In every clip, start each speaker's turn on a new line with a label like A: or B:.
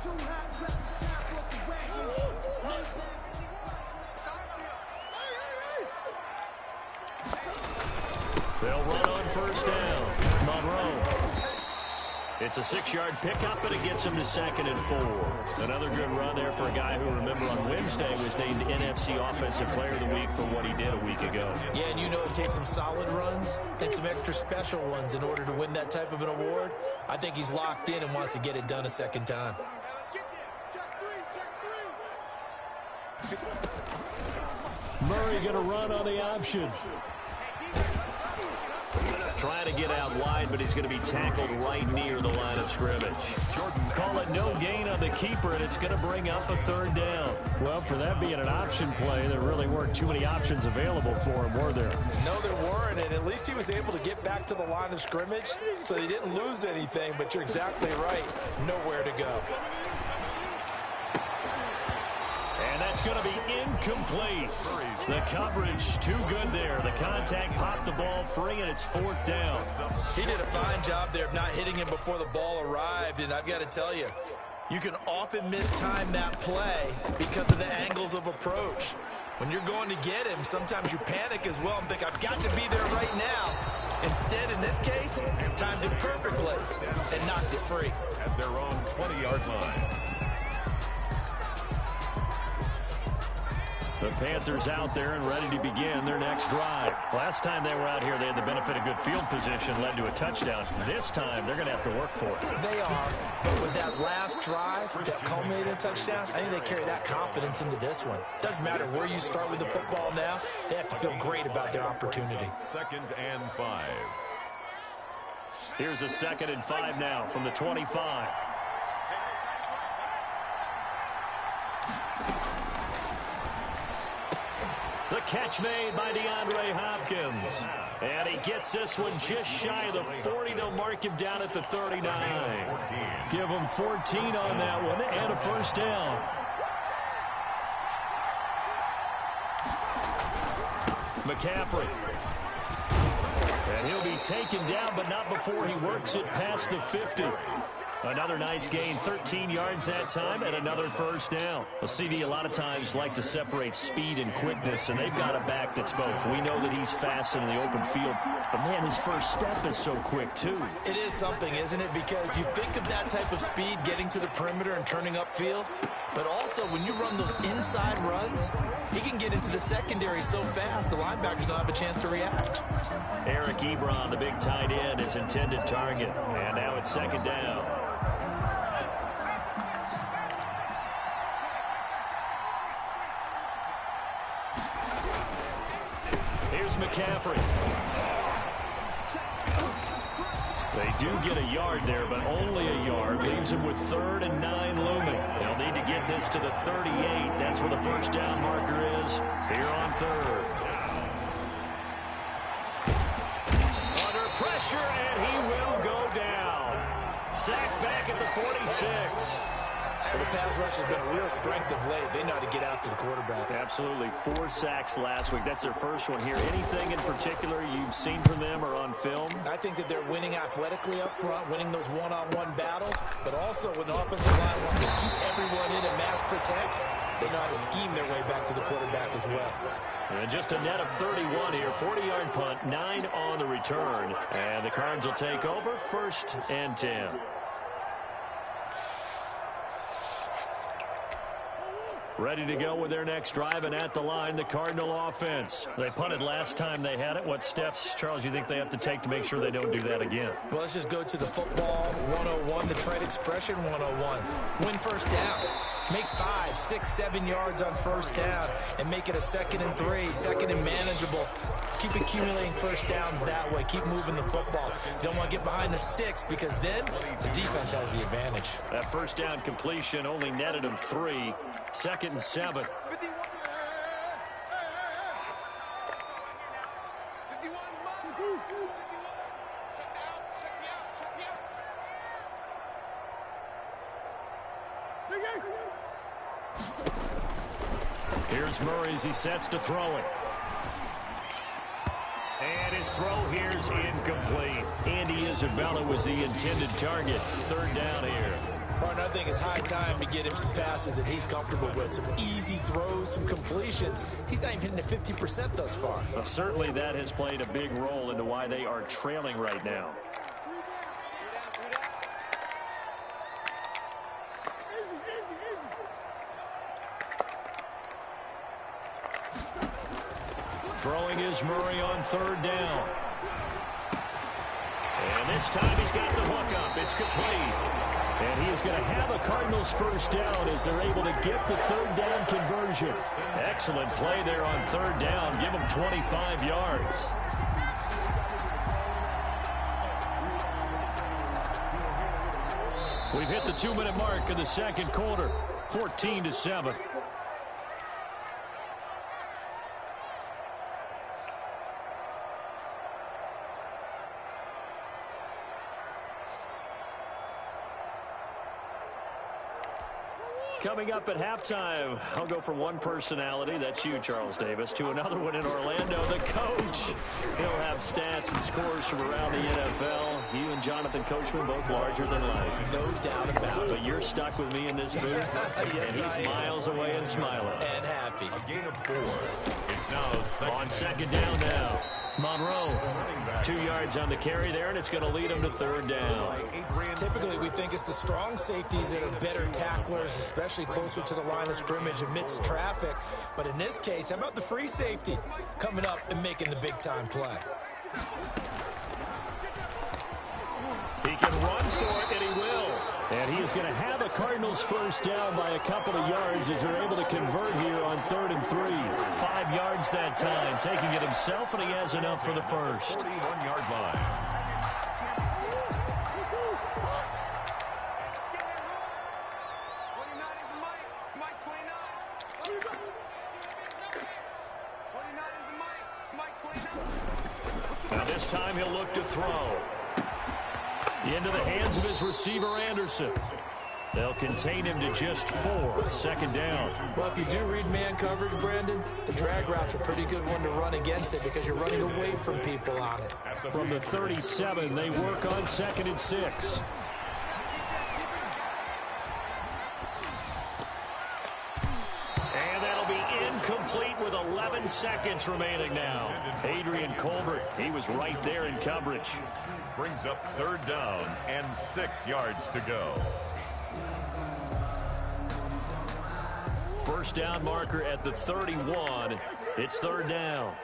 A: They'll run on first down. Monroe. It's a 6-yard pickup, and it gets him to 2nd and 4. Another good run there for a guy who, remember, on Wednesday was named NFC Offensive Player of the Week for what he did a week ago.
B: Yeah, and you know it takes some solid runs and some extra special ones in order to win that type of an award. I think he's locked in and wants to get it done a second time.
A: Murray going to run on the option. Trying to get out wide, but he's going to be tackled right near the line of scrimmage. Call it no gain on the keeper, and it's going to bring up a 3rd down. Well, for that being an option play, there really weren't too many options available for him, were there?
C: No, there weren't, and at least he was able to get back to the line of scrimmage, so he didn't lose anything, but you're exactly right. Nowhere to go.
A: And that's going to be incomplete. The coverage too good there. The contact popped the ball free, and it's 4th down.
B: He did a fine job there of not hitting him before the ball arrived, and I've got to tell you, you can often mistime that play because of the angles of approach. When you're going to get him, sometimes you panic as well and think, I've got to be there right now. Instead, in this case, timed it perfectly and knocked it free.
D: At their own 20-yard line.
A: The Panthers out there and ready to begin their next drive. Last time they were out here, they had the benefit of good field position, led to a touchdown. This time, they're going to have to work for it.
B: They are, but with that last drive that culminated in a touchdown, I think they carry that confidence into this one. Doesn't matter where you start with the football now, they have to feel great about their opportunity.
D: 2nd and 5.
A: Here's a 2nd and 5 now from the 25. The catch made by DeAndre Hopkins. And he gets this one just shy of the 40. They'll mark him down at the 39. Give him 14 on that one and a 1st down. McCaffrey. And he'll be taken down, but not before he works it past the 50. Another nice gain, 13 yards that time, and another 1st down. Well, CD a lot of times like to separate speed and quickness, and they've got a back that's both. We know that he's fast in the open field, but, man, his first step is so quick, too.
B: It is something, isn't it? Because you think of that type of speed getting to the perimeter and turning upfield, but also when you run those inside runs, he can get into the secondary so fast the linebackers don't have a chance to react.
A: Eric Ebron, the big tight end, is intended target, and now it's 2nd down. Here's McCaffrey. They do get a yard there, but only a yard. Leaves him with 3rd and 9 looming. They'll need to get this to the 38. That's where the 1st down marker is here on 3rd. Under pressure, and he will go down. Sacked back at the 46.
B: Well, the pass rush has been a real strength of late. They know how to get after the quarterback.
A: Absolutely. 4 sacks last week. That's their first one here. Anything in particular you've seen from them or on film?
B: I think that they're winning athletically up front, winning those one-on-one battles, but also when the offensive line wants to keep everyone in and mass protect, they know how to scheme their way back to the quarterback as well.
A: And just a net of 31 here. 40-yard punt, 9 on the return. And the Cards will take over 1st and 10. Ready to go with their next drive, and at the line, the Cardinal offense. They punted last time they had it. What steps, Charles, you think they have to take to make sure they don't do that again?
B: Well, let's just go to the football 101, the trade expression 101. Win 1st down. Make 5, 6, 7 yards on 1st down and make it a 2nd and 3, 2nd and manageable. Keep accumulating 1st downs that way. Keep moving the football. You don't want to get behind the sticks because then the defense has the advantage.
A: That 1st down completion only netted them 3. 2nd and 7. Here's Murray as he sets to throw it. And his throw here is incomplete. Andy Isabella was the intended target. 3rd down here.
B: Well, I think it's high time to get him some passes that he's comfortable with, some easy throws, some completions. He's not even hitting at 50% thus far.
A: Well, certainly that has played a big role into why they are trailing right now. Throwing is Murray on third down. And this time he's got the hook up. It's complete. And he is going to have a Cardinals first down as they're able to get the third down conversion. Excellent play there on third down. Give him 25 yards. We've hit the 2-minute mark in the second quarter. 14-7. Coming up at halftime, I'll go from one personality, that's you, Charles Davis, to another one in Orlando, the coach. He'll have stats and scores from around the NFL. You and Jonathan Coachman, both larger than life.
B: No doubt about it.
A: But you're stuck with me in this booth,
B: yes,
A: and he's miles away and smiling.
B: And happy.
D: A gain of 4. It's now
A: on second down now. Monroe, 2 yards on the carry there, and it's going to lead him to third down.
B: Typically, we think it's the strong safeties that are better tacklers, especially closer to the line of scrimmage amidst traffic. But in this case, how about the free safety coming up and making the big-time play?
A: He can run for it, and he will. And he is going to have a Cardinals first down by a couple of yards as they're able to convert here on 3rd and 3. 5 yards that time, taking it himself, and he has enough for the first.
D: 41-yard line.
A: Now this time he'll look to throw. Into the hands of his receiver, Anderson. They'll contain him to just 4. Second down.
B: Well, if you do read man coverage, Brandon, the drag route's a pretty good one to run against it because you're running away from people on it.
A: From the 37, they work on 2nd and 6. And that'll be incomplete with 11 seconds remaining now. Adrian Colbert, he was right there in coverage.
D: Brings up 3rd down and 6 yards to go.
A: First down marker at the 31. It's 3rd down.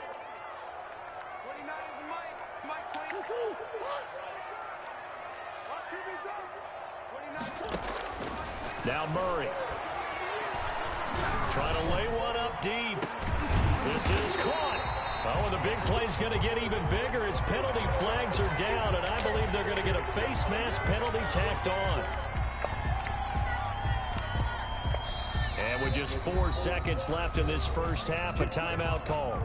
A: Now Murray. Trying to lay one up deep. This is caught. Oh, and the big play's going to get even bigger as penalty flags are down, and I believe they're going to get a face mask penalty tacked on. And with just 4 seconds left in this first half, a timeout call.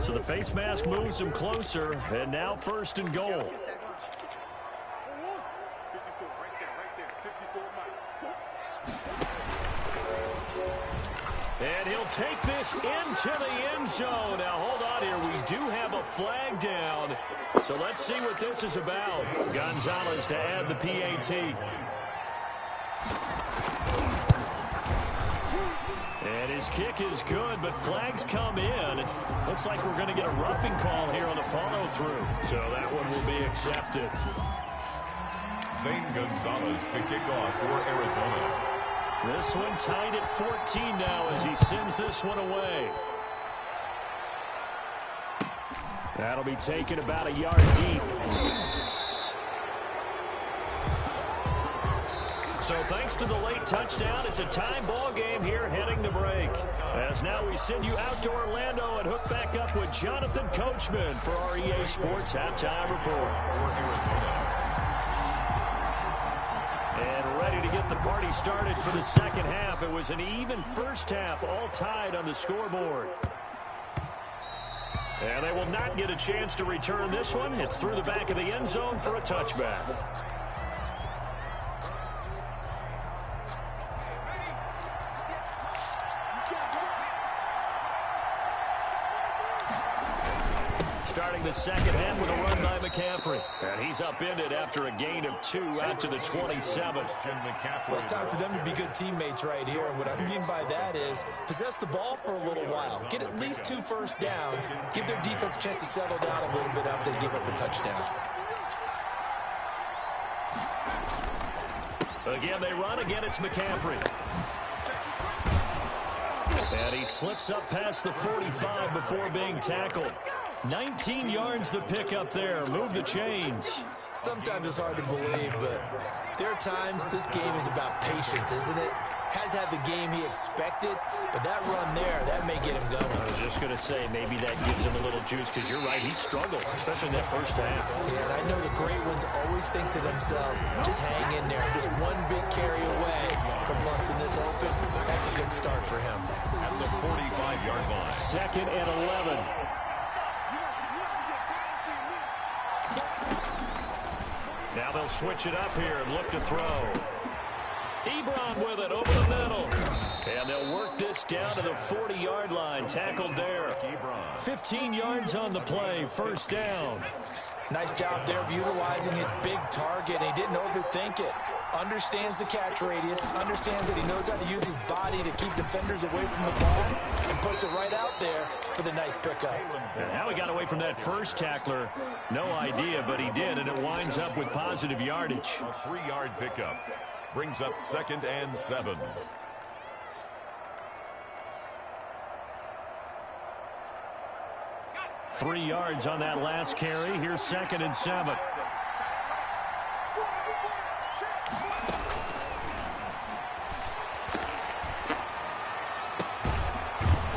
A: So the face mask moves him closer, and now 1st and goal. And he'll take this into the end zone. Now, hold on here. We do have a flag down. So let's see what this is about. Gonzalez to add the PAT. And his kick is good, but flags come in. Looks like we're going to get a roughing call here on the follow-through. So that one will be accepted.
D: Zane Gonzalez to kick off for Arizona.
A: This one tied at 14 now as he sends this one away. That'll be taken about a yard deep. So thanks to the late touchdown, it's a tie ball game here heading to break. As now we send you out to Orlando and hook back up with Jonathan Coachman for our EA Sports Halftime Report. And ready to get the party started for the second half. It was an even first half, all tied on the scoreboard. And they will not get a chance to return this one. It's through the back of the end zone for a touchback. Starting the second half with a run by McCaffrey. And he's upended after a gain of 2 out to the 27.
B: Well, it's time for them to be good teammates right here. And what I mean by that is possess the ball for a little while. Get at least 2 first downs. Give their defense a chance to settle down a little bit after they give up a touchdown.
A: Again, they run. Again, it's McCaffrey. And he slips up past the 45 before being tackled. 19 yards the pick up there. Move the chains.
B: Sometimes it's hard to believe, but there are times this game is about patience, isn't it? Has had the game he expected, but that run there, that may get him going.
A: I was just going to say, maybe that gives him a little juice, because you're right, he struggled, especially in that first half.
B: Yeah, and I know the great ones always think to themselves, just hang in there. Just one big carry away from busting this open. That's a good start for him.
D: At the 45-yard line.
A: 2nd and 11. Now they'll switch it up here and look to throw. Ebron with it over the middle. And they'll work this down to the 40-yard line. Tackled there. 15 yards on the play. First down.
C: Nice job there of utilizing his big target. He didn't overthink it. Understands the catch radius. Understands that he knows how to use his body to keep defenders away from the ball. And puts it right out there for the nice pickup.
A: And how he got away from that first tackler, no idea, but he did. And it winds up with positive yardage.
D: A 3-yard pickup. Brings up 2nd and 7.
A: Three yards on that last carry. Here's 2nd and 7.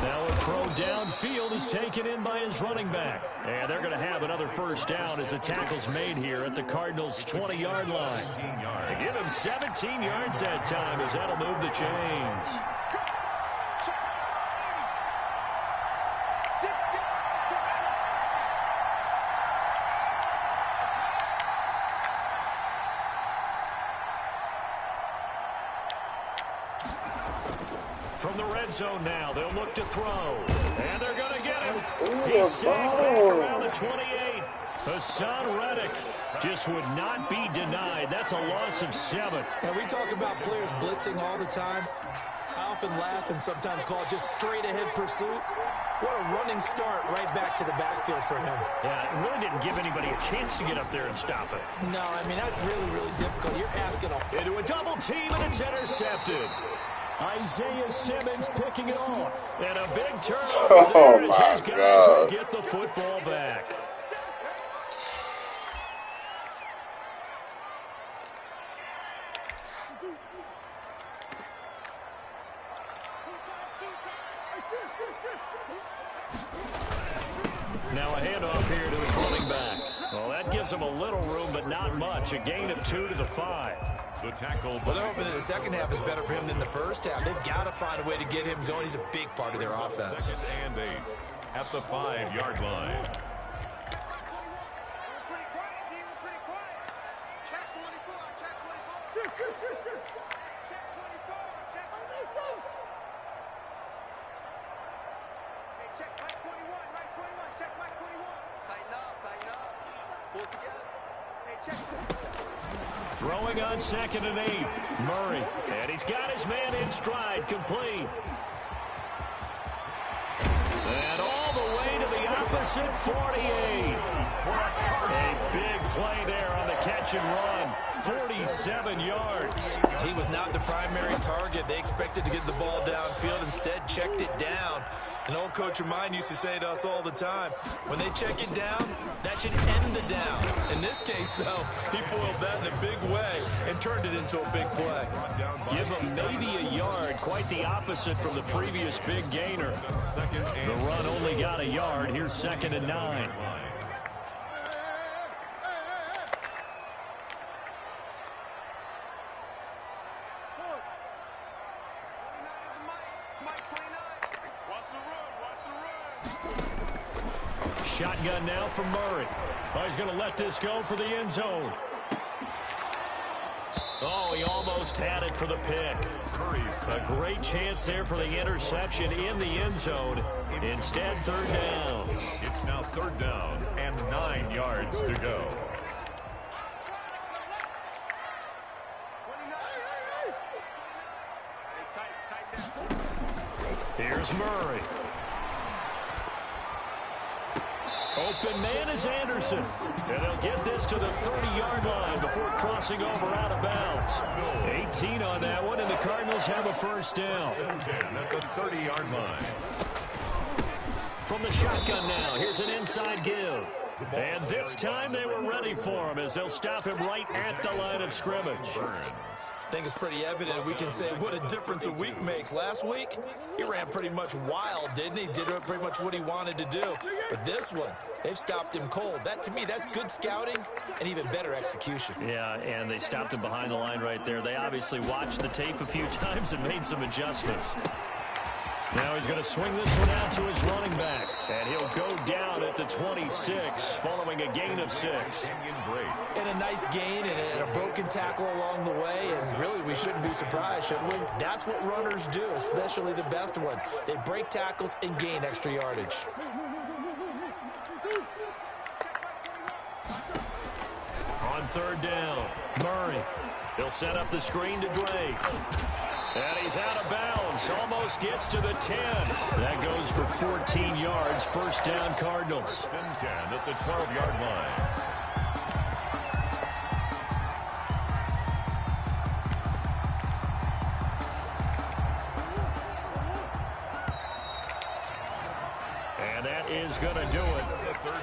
A: Now a throw downfield is taken in by his running back. And they're going to have another first down as the tackle's made here at the Cardinals' 20-yard line. They give him 17 yards that time as that'll move the chains. From the red zone now, they'll look to throw. And they're going to get him. He's sacked back around the 28. Hassan Reddick just would not be denied. That's a loss of 7.
B: Now, we talk about players blitzing all the time. I often laugh and sometimes call it just straight-ahead pursuit. What a running start right back to the backfield for him.
A: Yeah, it really didn't give anybody a chance to get up there and stop it.
B: No, I mean, that's really, really difficult. You're asking
A: into a double team, and it's intercepted. Isaiah Simmons picking it off. And a big turnover there as his guys will get the football back. Now a handoff here to his running back. Well, that gives him a little room, but not much. A gain of 2 to the 5.
D: The tackle.
B: Well, they're hoping that the second half is better for him than the first half. They've got to find a way to get him going. He's a big part of their offense.
D: 2nd and 8 at the 5-yard line.
A: Throwing on 2nd and 8. Murray. And he's got his man in stride. Complete. And all the way to the opposite 48. A big play there on the catch and run. 47 yards.
B: He was not the primary target. They expected to get the ball downfield. Instead, checked it down. An old coach of mine used to say to us all the time, when they check it down, that should end the down. In this case, though, he foiled that in a big way and turned it into a big play.
A: Give him maybe a yard, quite the opposite from the previous big gainer. The run only got a yard. Here's 2nd and 9. Shotgun now from Murray. Oh, he's going to let this go for the end zone. Oh, he almost had it for the pick. A great chance there for the interception in the end zone. Instead, third down.
D: It's now third down and 9 yards to go.
A: Here's Murray. Open man is Anderson. And they'll get this to the 30-yard line before crossing over out of bounds. 18 on that one, and the Cardinals have a first down.
D: 10 at the 30-yard line.
A: From the shotgun now, here's an inside give. And this time they were ready for him as they'll stop him right at the line of scrimmage.
B: I think it's pretty evident. We can say what a difference a week makes. Last week, he ran pretty much wild, didn't he? Did pretty much what he wanted to do. But this one, they've stopped him cold. That, to me, that's good scouting and even better execution.
A: Yeah, and they stopped him behind the line right there. They obviously watched the tape a few times and made some adjustments. Now he's going to swing this one out to his running back. And he'll go down at the 26 following a gain of 6.
B: And a nice gain and a broken tackle along the way. And really, we shouldn't be surprised, should we? That's what runners do, especially the best ones. They break tackles and gain extra yardage.
A: On third down, Murray. He'll set up the screen to Drake. And he's out of bounds. Almost gets to the 10. That goes for 14 yards. First down, Cardinals.
D: 10 at the 12-yard line.
A: And that is going to do it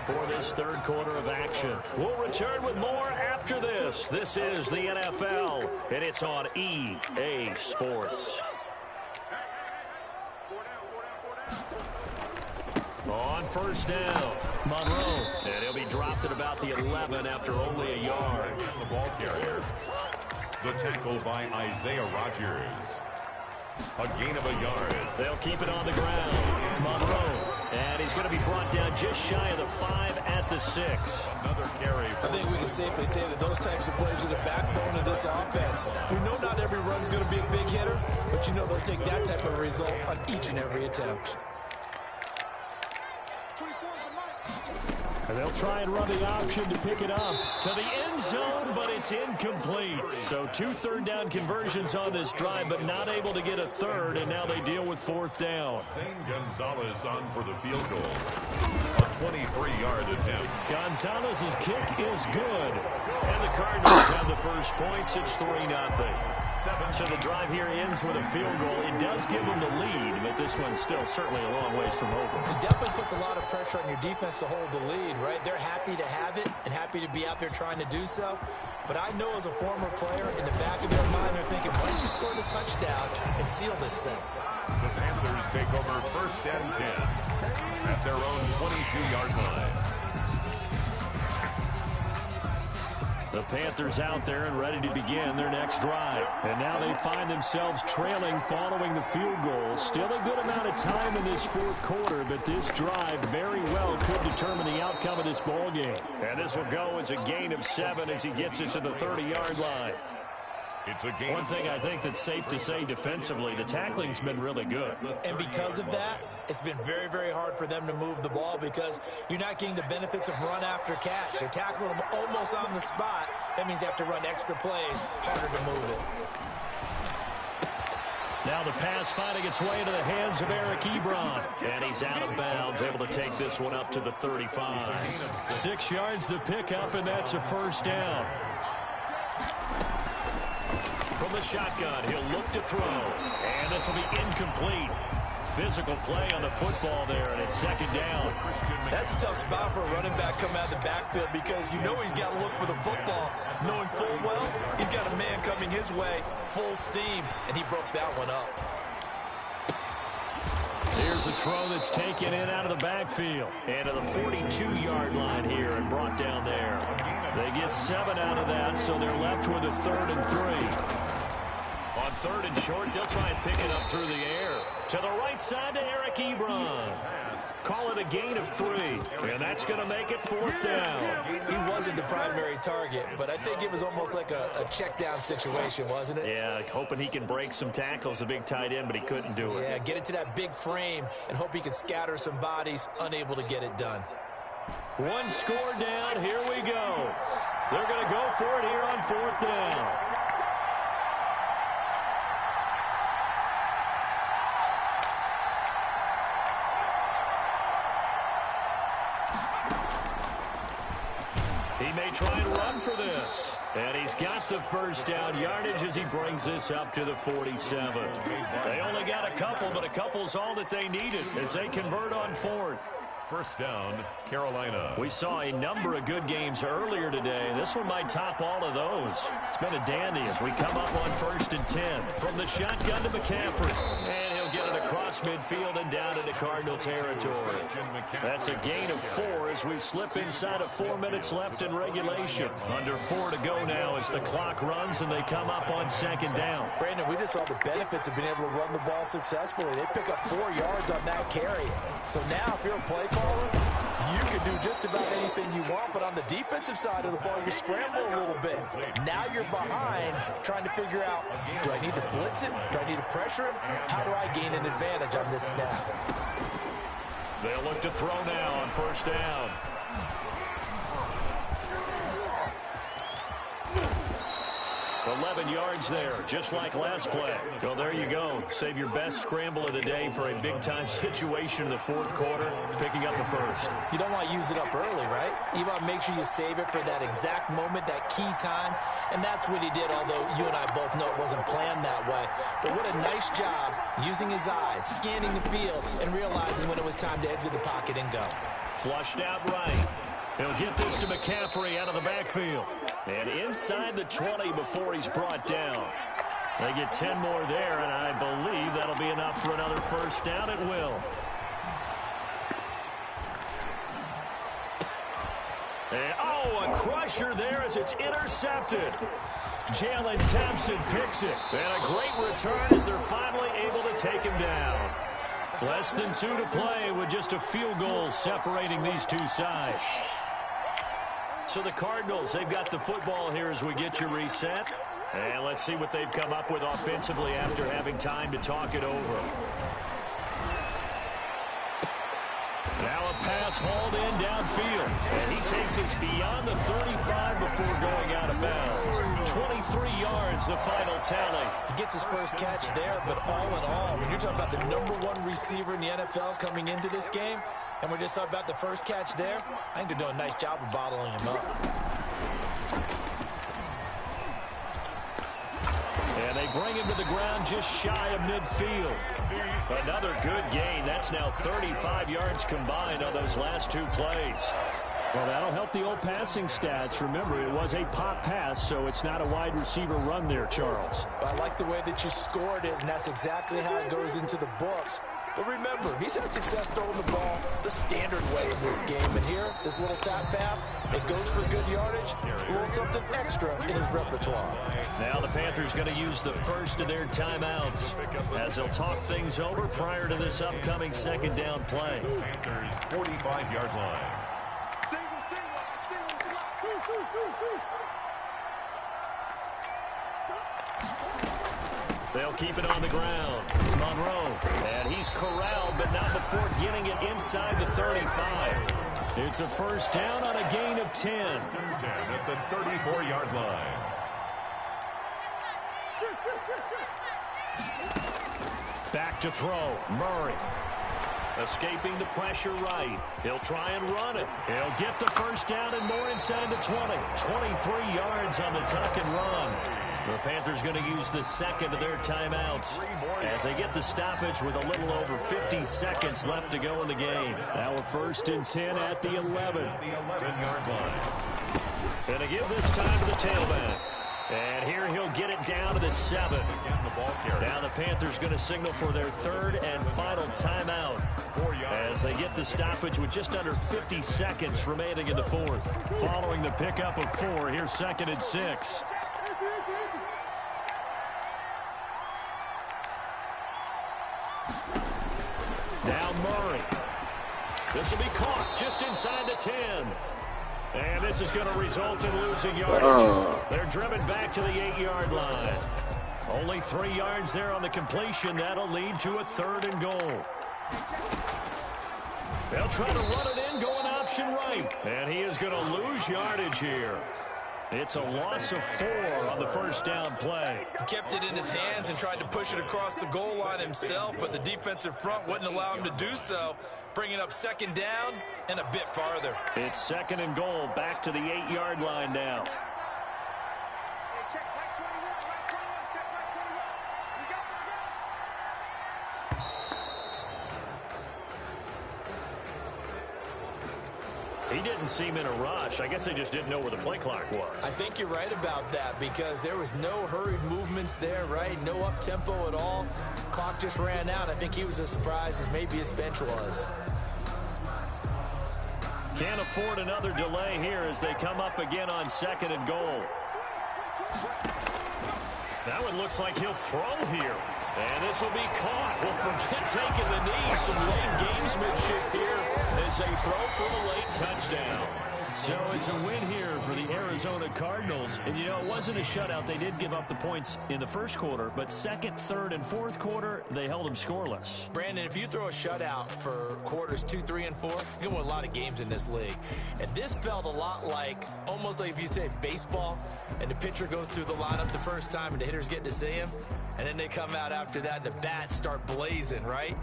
A: for this third quarter of action. We'll return with more after this. This is the NFL, and it's on EA Sports. On first down, Monroe. And he'll be dropped at about the 11 after only a yard.
D: The ball carrier. The tackle by Isaiah Rodgers. A gain of a yard.
A: They'll keep it on the ground. Monroe. And he's going to be brought down just shy of the 5 at the 6.
D: Another carry.
B: I think we can safely say that those types of plays are the backbone of this offense. We know not every run's going to be a big hitter, but you know they'll take that type of result on each and every attempt.
A: And they'll try and run the option to pick it up to the end zone, but it's incomplete. So 2 third-down conversions on this drive, but not able to get a third, and now they deal with fourth down.
D: Zane Gonzalez on for the field goal. A 23-yard attempt.
A: Gonzalez's kick is good. And the Cardinals have the first points. It's 3-0. So the drive here ends with a field goal. It does give them the lead, but this one's still certainly a long ways from over.
B: It definitely puts a lot of pressure on your defense to hold the lead, right? They're happy to have it and happy to be out there trying to do so. But I know as a former player, in the back of their mind, they're thinking, why don't you score the touchdown and seal this thing?
D: The Panthers take over first and 10 at their own 22-yard line.
A: The Panthers out there and ready to begin their next drive. And now they find themselves trailing following the field goal. Still a good amount of time in this fourth quarter, but this drive very well could determine the outcome of this ball game. And this will go as a gain of 7 as he gets it to the 30-yard line.
D: It's a game.
A: One thing I think that's safe to say defensively, the tackling's been really good.
B: And because of that, it's been very, very hard for them to move the ball because you're not getting the benefits of run after catch. They're tackling them almost on the spot. That means you have to run extra plays, harder to move it.
A: Now the pass finding its way into the hands of Eric Ebron. And he's out of bounds, able to take this one up to the 35. 6 yards the pickup, and that's a first down. From the shotgun, he'll look to throw. And this will be incomplete. Physical play on the football there, and it's second down.
B: That's a tough spot for a running back coming out of the backfield because you know he's got to look for the football, knowing full well he's got a man coming his way, full steam, and he broke that one up.
A: Here's a throw that's taken in out of the backfield. And to the 42-yard line here and brought down there. They get 7 out of that, so they're left with a 3rd and 3. On 3rd and short. They'll try and pick it up through the air. To the right side to Eric Ebron. Call it a gain of 3. And that's going to make it 4th down.
B: He wasn't the primary target, but I think it was almost like a check down situation, wasn't it?
A: Yeah, hoping he can break some tackles, a big tight end, but he couldn't do it.
B: Yeah, get it to that big frame and hope he can scatter some bodies, unable to get it done.
A: 1 score down. Here we go. They're going to go for it here on 4th down. He may try and run for this. And he's got the 1st down yardage as he brings this up to the 47. They only got a couple, but a couple's all that they needed as they convert on 4th.
D: 1st down, Carolina.
A: We saw a number of good games earlier today. This one might top all of those. It's been a dandy as we come up on 1st and 10. From the shotgun to McCaffrey. And he'll get it across midfield and down into Cardinal territory. That's a gain of 4 as we slip inside of 4 minutes left in regulation. Under 4 to go now as the clock runs and they come up on 2nd down.
C: Brandon, we just saw the benefits of being able to run the ball successfully. They pick up 4 yards on that carry. So now if you're a play caller, you can do just about anything you want, but on the defensive side of the ball, you scramble a little bit. Now you're behind trying to figure out, do I need to blitz him? Do I need to pressure him? How do I gain an advantage on this snap?
A: They'll look to throw now on 1st down. 11 yards there, just like last play. So there you go. Save your best scramble of the day for a big-time situation in the 4th quarter, picking up the 1st.
B: You don't want to use it up early, right? You want to make sure you save it for that exact moment, that key time, and that's what he did, although you and I both know it wasn't planned that way. But what a nice job using his eyes, scanning the field, and realizing when it was time to exit the pocket and go.
A: Flushed out right. He'll get this to McCaffrey out of the backfield. And inside the 20 before he's brought down. They get 10 more there, and I believe that'll be enough for another 1st down. It will. And, a crusher there as it's intercepted. Jalen Thompson picks it. And a great return as they're finally able to take him down. Less than 2 to play with just a field goal separating these two sides. So the Cardinals, they've got the football here as we get you reset. And let's see what they've come up with offensively after having time to talk it over. Now a pass hauled in downfield. And he takes us beyond the 35 before going out of bounds. 23 yards, the final tally.
B: He gets his first catch there, but all in all, when you're talking about the #1 receiver in the NFL coming into this game, and we're just talking about the first catch there, I think they're doing a nice job of bottling him up.
A: And they bring him to the ground just shy of midfield. Another good gain. That's now 35 yards combined on those last 2 plays. Well, that'll help the old passing stats. Remember, it was a pop pass, so it's not a wide receiver run there, Charles.
C: I like the way that you scored it, and that's exactly how it goes into the books. But remember, he's had success throwing the ball the standard way in this game. And here, this little tap pass, it goes for good yardage, a little something extra in his repertoire.
A: Now the Panthers going to use the first of their timeouts as they'll talk things over prior to this upcoming 2nd down play.
D: Panthers 45-yard line.
A: They'll keep it on the ground. Monroe. And he's corralled, but not before getting it inside the 35. It's a 1st down on a gain of 10.
D: 10 at the 34-yard line.
A: Back to throw. Murray. Escaping the pressure right. He'll try and run it. He'll get the 1st down and more inside the 20. 23 yards on the tuck and run. The Panthers going to use the 2nd of their timeouts as they get the stoppage with a little over 50 seconds left to go in the game. Now a 1st and 10 at the 11.
D: The 11-yard line.
A: Going to give this time to the tailback. And here he'll get it down to the 7. Now the Panthers going to signal for their 3rd and final timeout as they get the stoppage with just under 50 seconds remaining in the 4th. Following the pickup of 4, here's 2nd and 6. Now Murray. This will be caught just inside the 10. And this is going to result in losing yardage. They're driven back to the 8-yard line. Only 3 yards there on the completion. That'll lead to a 3rd and goal. They'll try to run it in, going option right. And he is going to lose yardage here. It's a loss of 4 on the first down play.
B: He kept it in his hands and tried to push it across the goal line himself, but the defensive front wouldn't allow him to do so, bringing up 2nd down and a bit farther.
A: It's 2nd and goal, back to the 8-yard line now. He didn't seem in a rush. I guess they just didn't know where the play clock was.
B: I think you're right about that because there was no hurried movements there, right? No up-tempo at all. Clock just ran out. I think he was as surprised as maybe his bench was.
A: Can't afford another delay here as they come up again on 2nd and goal. That one looks like he'll throw here. And this will be caught. Well, forget taking the knee. Some late gamesmanship here as they throw for a late touchdown. So it's a win here for the Arizona Cardinals. And, you know, it wasn't a shutout. They did give up the points in the first quarter, but 2nd, 3rd, and 4th quarter, they held them scoreless.
B: Brandon, if you throw a shutout for quarters 2, 3, and 4, you can win a lot of games in this league. And this felt a lot like, almost like if you say baseball, and the pitcher goes through the lineup the first time and the hitters get to see him, and then they come out after that and the bats start blazing, right?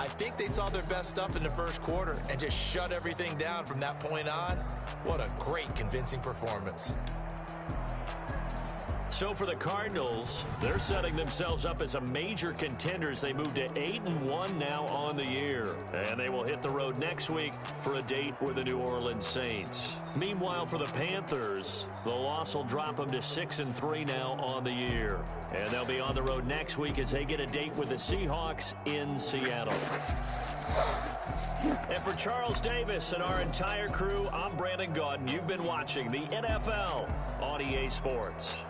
B: I think they saw their best stuff in the first quarter and just shut everything down from that point on. What a great, convincing performance.
A: So for the Cardinals, they're setting themselves up as a major contender as they move to 8-1 now on the year. And they will hit the road next week for a date with the New Orleans Saints. Meanwhile, for the Panthers, the loss will drop them to 6-3 now on the year. And they'll be on the road next week as they get a date with the Seahawks in Seattle. And for Charles Davis and our entire crew, I'm Brandon Gaudin. You've been watching the NFL on EA Sports.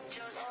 E: Just